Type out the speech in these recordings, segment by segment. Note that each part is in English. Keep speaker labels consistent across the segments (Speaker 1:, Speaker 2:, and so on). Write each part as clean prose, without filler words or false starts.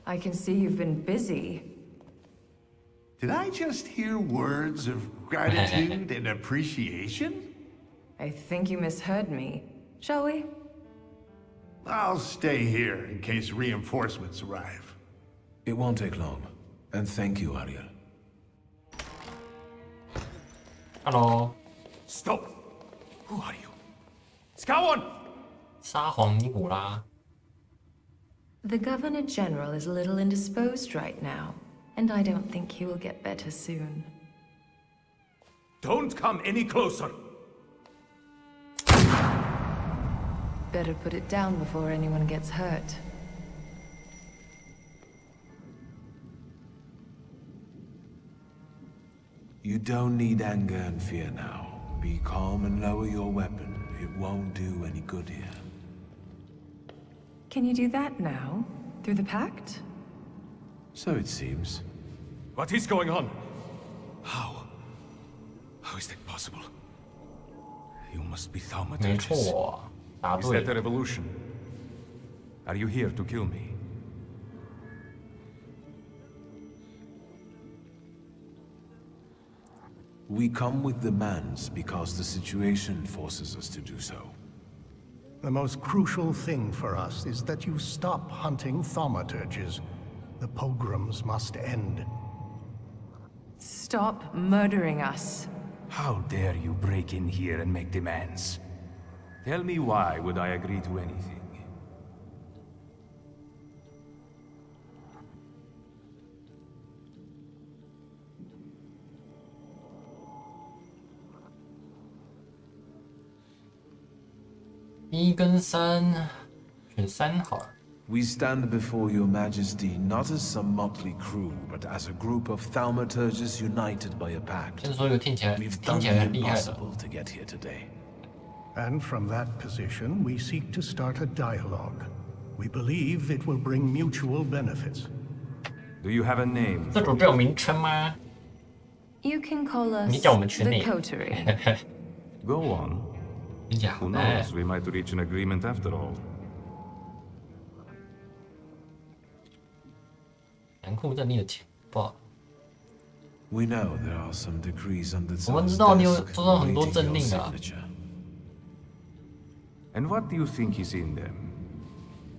Speaker 1: I can see you've been busy.
Speaker 2: Did I just hear words of gratitude and appreciation?
Speaker 1: I think you misheard me. Shall we?
Speaker 2: I'll stay here in case reinforcements arrive.
Speaker 3: It won't take long. And thank you, Ariel.
Speaker 4: Hello.
Speaker 2: Stop! Who are you? Scout!
Speaker 4: 沙皇尼古拉。
Speaker 1: The Governor General is a little indisposed right now, and I don't think he will get better soon.
Speaker 2: Don't come any closer!
Speaker 1: Better put it down before anyone gets hurt.
Speaker 3: You don't need anger and fear now. Be calm and lower your weapon. It won't do any good here.
Speaker 1: Can you do that now? Through the pact?
Speaker 3: So it seems.
Speaker 2: What is going on? How? How is that possible? You must be
Speaker 4: 没
Speaker 2: Thaumaturge.
Speaker 4: 错，答
Speaker 2: Is
Speaker 4: 对
Speaker 2: that a revolution? Are you here to kill me?
Speaker 3: We come with demands because the situation forces us to do so.
Speaker 5: The most crucial thing for us is that you stop hunting thaumaturges. The pogroms must end.
Speaker 1: Stop murdering us.
Speaker 2: How dare you break in here and make demands? Tell me why would I agree to anything?
Speaker 4: ,1跟3，选3好了。
Speaker 3: We stand before your majesty not as some motley crew, but as a group of thaumaturges united by a pact.
Speaker 4: 先说一个听起来
Speaker 3: We've done
Speaker 4: 很
Speaker 3: the
Speaker 4: 厉害的。
Speaker 3: impossible to get here today.
Speaker 5: And from that position, we seek to start a dialogue. We believe it will bring mutual benefits.
Speaker 2: Do you have a name?
Speaker 4: 这主被有名称吗？
Speaker 1: You can call us
Speaker 4: 你叫我们
Speaker 1: the
Speaker 4: 群内。
Speaker 1: Coterie.
Speaker 2: Go on.
Speaker 4: 你讲
Speaker 2: Who
Speaker 4: 哎
Speaker 2: knows? We might reach an agreement after all.
Speaker 4: 严酷阵地的情报。
Speaker 3: We know there are some decrees on the
Speaker 4: 我们知
Speaker 3: Tsar's
Speaker 4: 道你有
Speaker 3: desk
Speaker 4: 收到很多
Speaker 3: awaiting
Speaker 4: 政
Speaker 3: your
Speaker 4: 令啊。
Speaker 3: signature.
Speaker 2: And what do you think is in them?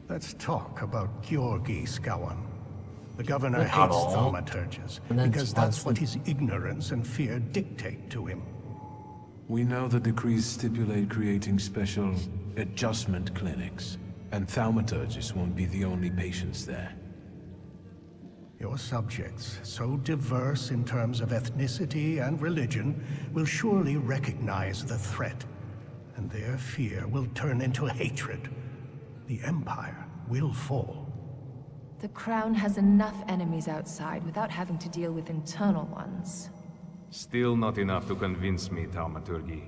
Speaker 5: Let's talk about Georgi Skawan. The governor hates
Speaker 4: Hello.
Speaker 5: thaumaturges because that's what his ignorance and fear dictate to him.
Speaker 3: We know the decrees stipulate creating special adjustment clinics, and thaumaturges won't be the only patients there.
Speaker 5: Your subjects, so diverse in terms of ethnicity and religion, will surely recognize the threat, and their fear will turn into hatred. The Empire will fall.
Speaker 1: The Crown has enough enemies outside without having to deal with internal ones.
Speaker 2: Still not enough to convince me, Thaumaturge.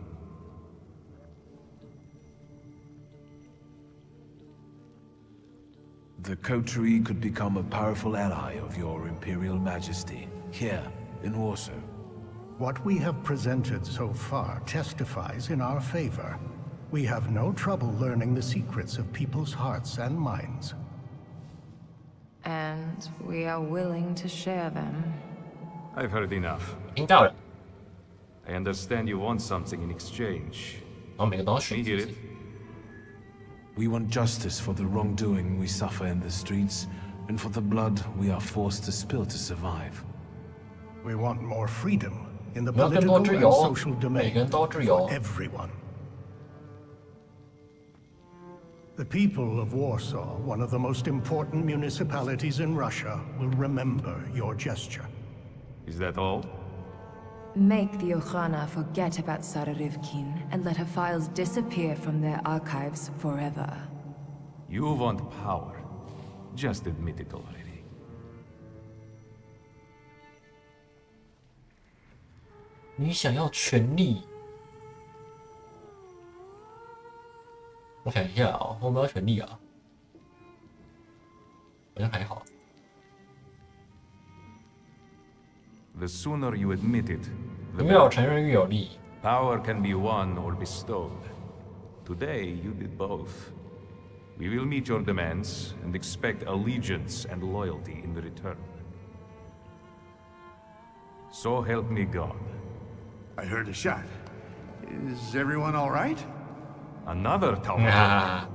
Speaker 3: The coterie could become a powerful ally of your Imperial Majesty, here in Warsaw.
Speaker 5: What we have presented so far testifies in our favor. We have no trouble learning the secrets of people's hearts and minds.
Speaker 1: And we are willing to share them.
Speaker 2: I've heard enough.
Speaker 4: 听到了，
Speaker 2: I understand you want something in exchange.
Speaker 4: 然后每个都要
Speaker 2: Let
Speaker 4: 选
Speaker 2: me
Speaker 4: 自
Speaker 2: hear
Speaker 4: 己
Speaker 2: it.。We
Speaker 3: want justice for the wrongdoing we suffer in the streets, and for the blood we are forced to spill to survive.
Speaker 5: We want more freedom in the
Speaker 4: 我们要更多
Speaker 5: political
Speaker 4: 自
Speaker 5: and
Speaker 4: 由，
Speaker 5: social
Speaker 4: 每
Speaker 5: domain
Speaker 4: 个人都自由
Speaker 5: for。everyone. The people of Warsaw, one of the most important municipalities in Russia, will remember your gesture.
Speaker 2: Is that all?
Speaker 1: Make the Okhrana forget about Sara Rivkin and let her files disappear from their archives forever.
Speaker 2: You want power. Just admit it already.
Speaker 4: 你想要权力？我想一下啊，我们要权力啊，好像还好。
Speaker 2: The sooner you admit it, the
Speaker 4: 越有
Speaker 2: better.
Speaker 4: 承认越有利。
Speaker 2: Power can be won or bestowed. Today, you did both. We will meet your demands and expect allegiance and loyalty in return. So help me God.
Speaker 6: I heard a shot. Is everyone all right?
Speaker 2: Another Thaumaturge.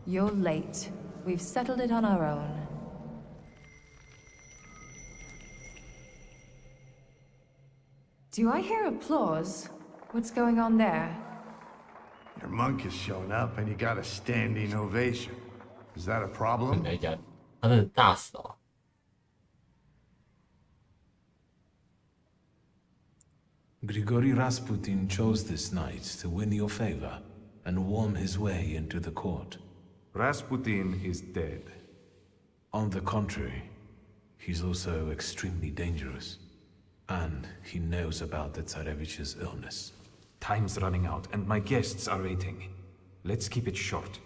Speaker 1: You're late. We've settled it on our own. Do I hear applause? What's going on there?
Speaker 6: Your monk has shown up and you got a standing ovation. Is that a problem?
Speaker 4: 他的大死哦。
Speaker 3: Grigory Rasputin chose this night to win your favor and worm his way into the court.
Speaker 2: Rasputin is dead.
Speaker 3: On the contrary, he's also extremely dangerous. And he knows about the Tsarevich's illness.
Speaker 2: Time's running out, and my guests are waiting. Let's keep it short.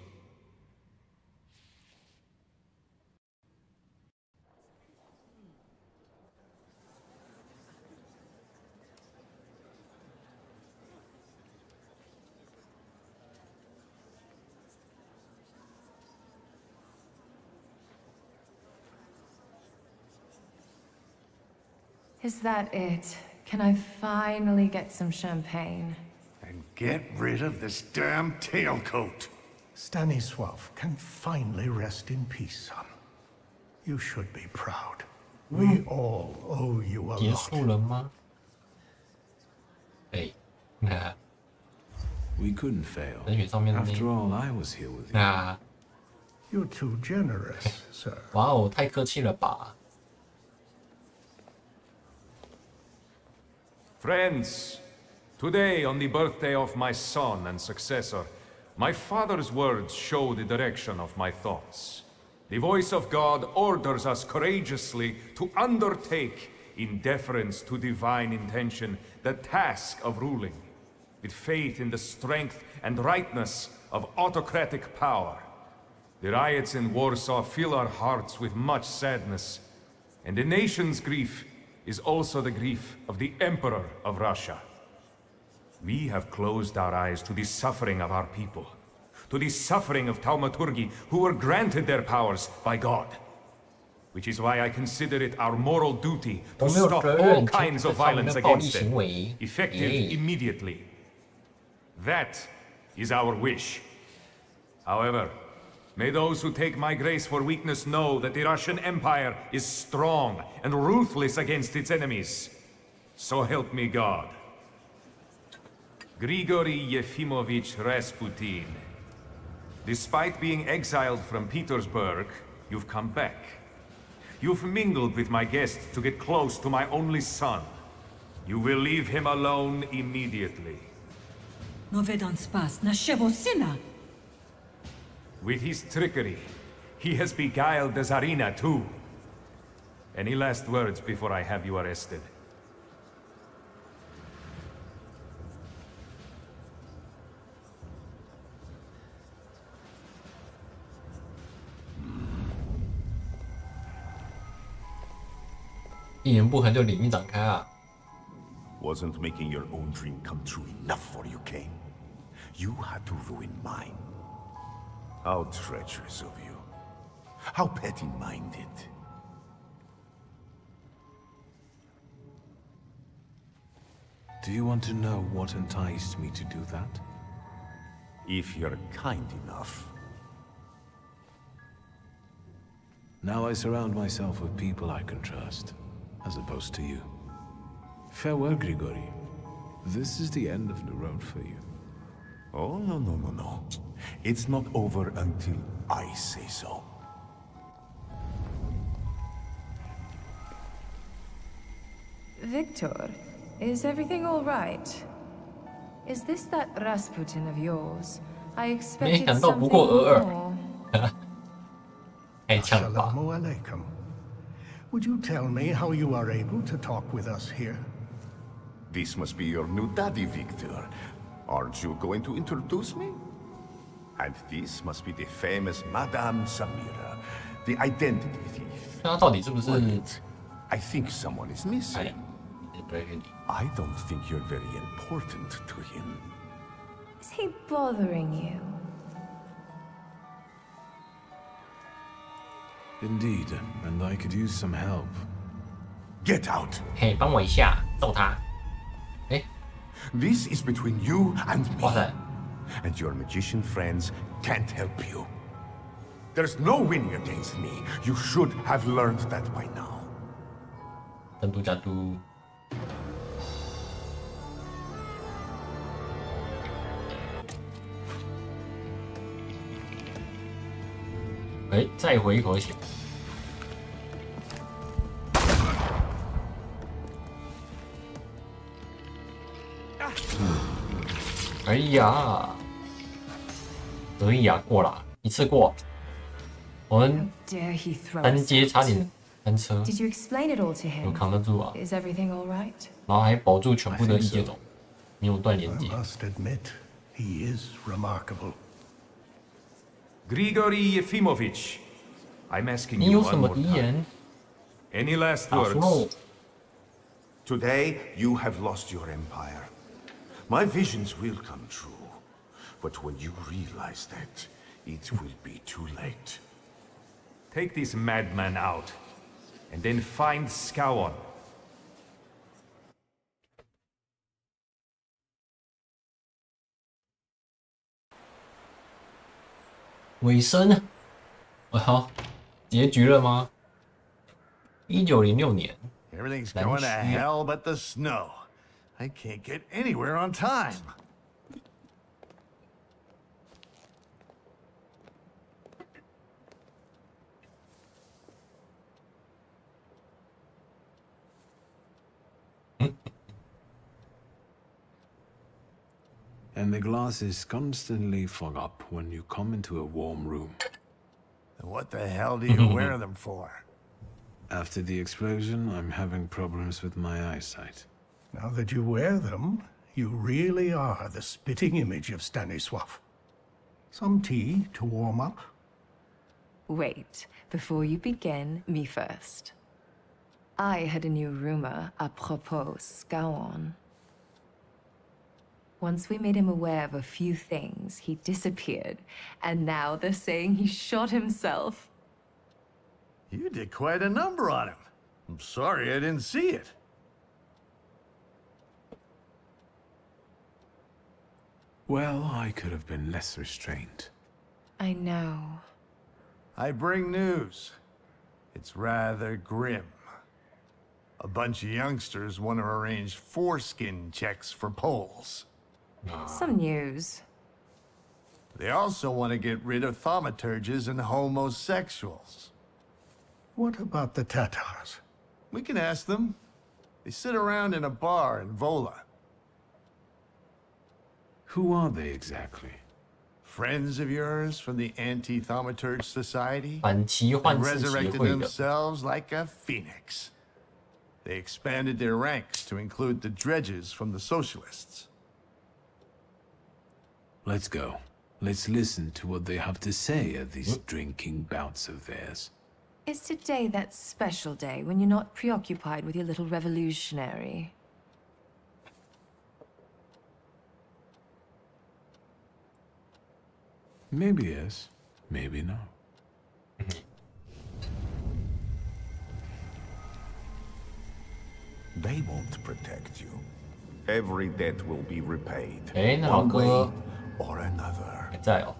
Speaker 1: Is that it? Can I finally get some champagne?
Speaker 6: And get rid of this damn tailcoat.
Speaker 5: Stanisław can finally rest in peace, son. You should be proud. We all owe you a
Speaker 4: 结束
Speaker 5: lot.
Speaker 4: 了吗？哎，
Speaker 3: We couldn't fail.
Speaker 4: 人血上面的
Speaker 3: After
Speaker 4: 那
Speaker 3: all, I was here with you.
Speaker 4: 啊，
Speaker 5: You're too generous, sir.
Speaker 4: 哇哦，太客气了吧！
Speaker 2: Friends, today on the birthday of my son and successor, my father's words show the direction of my thoughts. The voice of God orders us courageously to undertake, in deference to divine intention, the task of ruling, with faith in the strength and rightness of autocratic power. The riots in Warsaw fill our hearts with much sadness, and the nation's grief is also the grief of the Emperor of Russia. We have closed our eyes to the suffering of our people, to the suffering of Thaumaturgi who were granted their powers by God. Which is why I consider it our moral duty to stop all kinds of violence against them, effective immediately. That is our wish. However, may those who take my grace for weakness know that the Russian Empire is strong and ruthless against its enemies. So help me God. Grigory Yefimovich Rasputin. Despite being exiled from Petersburg, you've come back. You've mingled with my guests to get close to my only son. You will leave him alone immediately.
Speaker 7: No vedam spas naszego syna.
Speaker 2: With his trickery, he has beguiled the Tsarina too. Any last words before I have you arrested?
Speaker 4: 一言不合就领域展开啊！
Speaker 6: Wasn't making your own dream come true enough for you, Kane? You had to ruin mine. How treacherous of you. How petty-minded.
Speaker 3: Do you want to know what enticed me to do that?
Speaker 6: If you're kind enough.
Speaker 3: Now I surround myself with people I can trust, as opposed to you. Farewell, Grigory. This is the end of the road for you.
Speaker 6: Oh, no. It's not over until I say so.
Speaker 1: Victor, is everything all right? Is this that Rasputin of yours? I
Speaker 4: 没
Speaker 1: expected
Speaker 4: 想到不
Speaker 1: something
Speaker 4: 过尔尔，
Speaker 1: more.
Speaker 4: 太呛了吧！
Speaker 5: Assalamu alaikum. Would you tell me how you are able to talk with us here?
Speaker 6: This must be your new daddy, Victor. Aren't you going to introduce me? And this must be the famous Madame Samira, the identity thief.
Speaker 4: 那他到底是不是？
Speaker 6: Wait, I think someone is
Speaker 4: 哎
Speaker 6: missing.
Speaker 4: 不认识你。
Speaker 6: I don't think you're very important to him.
Speaker 1: Is he bothering you?
Speaker 3: Indeed, and I could use some help.
Speaker 6: Get out!
Speaker 4: 嘿，帮我一下，揍他！哎，
Speaker 6: This is between you and
Speaker 4: 哇
Speaker 6: me.
Speaker 4: 塞，
Speaker 6: And your magician friends can't help you. There's no winning against me. You should have learned that by now.
Speaker 4: 登度加都。哎，再回一口血。哎呀，可以啊，过了，一次过。我们
Speaker 1: Dare he throw
Speaker 4: 单
Speaker 1: us
Speaker 4: 阶差
Speaker 1: out?
Speaker 4: 点翻车，
Speaker 1: Did you explain it all to
Speaker 4: 有
Speaker 1: him?
Speaker 4: 扛得住啊，
Speaker 1: Is everything all right?
Speaker 4: 然后还保住全部的异界种，没有断连
Speaker 5: I
Speaker 4: 接。
Speaker 5: must admit, he is remarkable.
Speaker 2: Grigory Yefimovich, I'm asking
Speaker 4: 你
Speaker 2: you
Speaker 4: 有什
Speaker 2: one
Speaker 4: 么
Speaker 2: more
Speaker 4: 遗
Speaker 2: time.
Speaker 4: 言？
Speaker 2: Any last
Speaker 4: 打输喽
Speaker 2: words?！Today,
Speaker 6: you have lost your empire. My visions will come true. But when you realize that, it will be too late.
Speaker 2: Take this madman out, and then find Skowon.
Speaker 4: 尾声，好，结局了吗？1906年，
Speaker 8: Everything's
Speaker 4: Then
Speaker 8: going to
Speaker 4: she-
Speaker 8: hell but the snow. I can't get anywhere on time.
Speaker 3: And the glasses constantly fog up when you come into a warm room.
Speaker 8: What the hell do you wear them for?
Speaker 3: After the explosion, I'm having problems with my eyesight.
Speaker 5: Now that you wear them, you really are the spitting image of Stanisław. Some tea to warm up?
Speaker 1: Wait, before you begin, me first. I heard a new rumor apropos Skowon. Once we made him aware of a few things, he disappeared, and now they're saying he shot himself.
Speaker 8: You did quite a number on him. I'm sorry I didn't see it.
Speaker 3: Well, I could have been less restrained.
Speaker 1: I know.
Speaker 8: I bring news. It's rather grim. A bunch of youngsters want to arrange foreskin checks for Poles.
Speaker 1: Some news.
Speaker 8: They also want to get rid of thaumaturges and homosexuals.
Speaker 5: What about the Tatars?
Speaker 8: We can ask them. They sit around in a bar in Vola.
Speaker 3: Who are they exactly?
Speaker 8: Friends of yours from the Anti-Thaumaturge Society?
Speaker 4: 反奇
Speaker 8: They
Speaker 4: 幻视协
Speaker 8: resurrected
Speaker 4: 会的，
Speaker 8: themselves like a phoenix. They expanded their ranks to include the dredges from the socialists.
Speaker 3: Let's go. Let's listen to what they have to say at these drinking bouts of theirs.
Speaker 1: Is today that special day when you're not preoccupied with your little revolutionary?
Speaker 3: Maybe yes, maybe no.
Speaker 6: They won't protect you. Every debt will be repaid.
Speaker 4: 哎，那老
Speaker 6: One
Speaker 4: 哥
Speaker 6: way or another.
Speaker 4: 还在哦。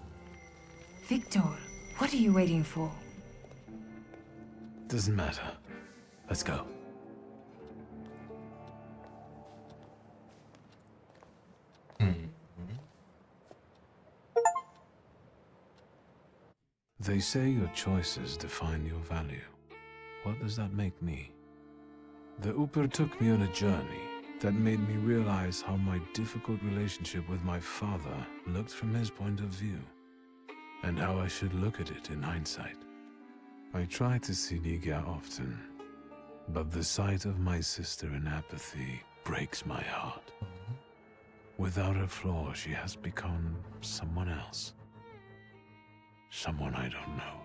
Speaker 1: Victor, what are you waiting for?
Speaker 3: Doesn't matter. Let's go. They say your choices define your value. What does that make me? The Uper took me on a journey that made me realize how my difficult relationship with my father looked from his point of view, and how I should look at it in hindsight. I try to see Nigia often, but the sight of my sister in apathy breaks my heart. Without her flaw, she has become someone else. Someone I don't know.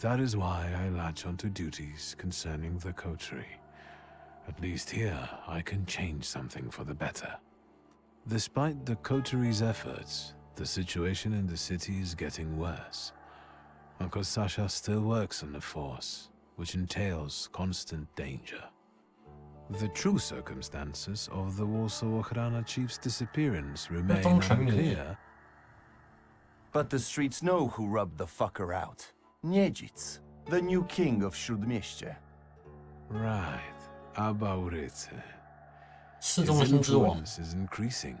Speaker 3: That is why I latch onto duties concerning the coterie. At least here, I can change something for the better. Despite the coterie's efforts, the situation in the city is getting worse. Uncle Sasha still works on the Force, which entails constant danger. The true circumstances of the Warsaw Ochrana chief's disappearance remain unclear.
Speaker 9: But the streets know who rubbed the fucker out. Niedzic, the new king of Śródmieście.
Speaker 3: Right, Abauryce.
Speaker 4: 市中心之王
Speaker 3: influence is increasing.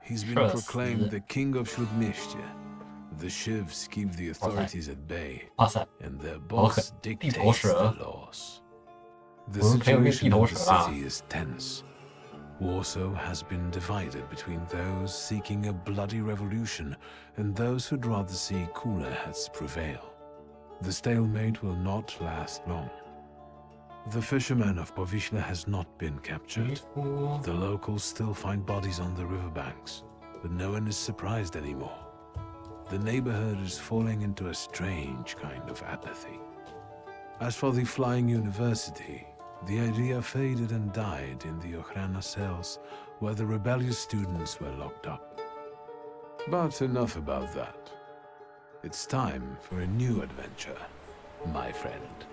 Speaker 3: He's been proclaimed the king of Śródmieście. The Shivs keep the authorities at bay, and their boss dictates the laws. The situation in the city is tense. Warsaw has been divided between those seeking a bloody revolution and those who'd rather see cooler heads prevail. The stalemate will not last long. The fisherman of Powieśle has not been captured. The locals still find bodies on the riverbanks, but no one is surprised anymore. The neighborhood is falling into a strange kind of apathy. As for the Flying University, the idea faded and died in the Ochrana cells, where the rebellious students were locked up. But enough about that. It's time for a new adventure, my friend.